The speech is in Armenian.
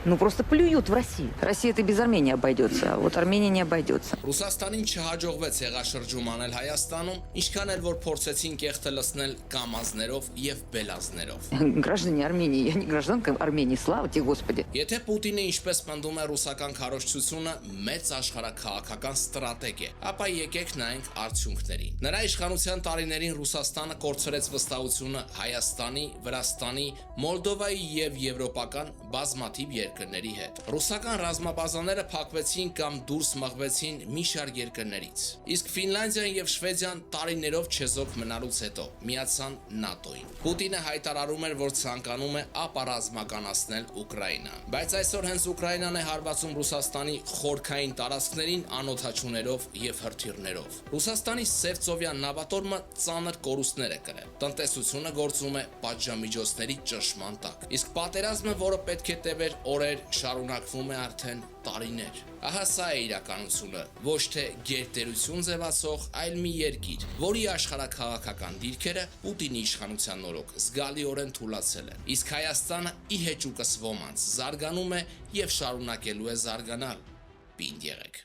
Ну просто плюют в Россию. Россия это без Армении обойдется, а вот Армения не обойдется. Ռուսաստանին չհաջողվեց հեղաշրջում անել Հայաստանում, ինչքան էլ որ փորձեցին կեղտը լցնել կամազներով եւ բելազներով։ Граждане Армении, я не гражданка Армении, слава тебе, Господи. Եթե Պուտինը ինչպես պնդում է ռուսական քարոզչությունը մեծ աշխարհաքաղաքական ստրատեգ է, ապա եկեք նայենք արդյունքներին։ Նրա իշխանության տարիներին Ռուսաստանը կորցրեց վստահությունը Հայաստանի, Վրաստանի, Մոլդովայի եւ եվրոպական բազմաթիվ երկրների հետ։ Ռուսական ռազմաբազաները փակվեցին կամ դուրս մղվեցին մի շարք երկրներից։ Իսկ Ֆինլանդիան եւ Շվեդիան տարիներով չեզոք մնալուց հետո միացան ՆԱՏՕ-ին։ Պուտինը հայտարարում էր, որ ցանկանում է ապառազմականացնել Ուկրաինան։ Բայց այսօր հենց Ուկրաինան է հարվածում Ռուսաստանի խորքային տարածքներին անօդաչուներով եւ հրթիռներով։ Ռուսաստանի Սևծովյան նավատորմը ծանր կորուստներ է կրել։ Տնտեսությունը գործում է պատժամիջոցների ճնշման տակ։ Իսկ պատերազմը, որը պետք է տևեր օրեր, շարունակվում է արդեն տարիներ։ Ահա սա է իրականությունը, ոչ թե գերտերություն ձևացող, այլ մի երկիր, որի աշխարհաքաղաքական դիրքերը Պուտինի իշխանության օրոք զգալիորեն թուլացել են։ Իսկ Հայաստանը ի հեճուկս ոմանց զարգանում է եւ շարունակելու է զարգանալ։ Պինդ եղեք։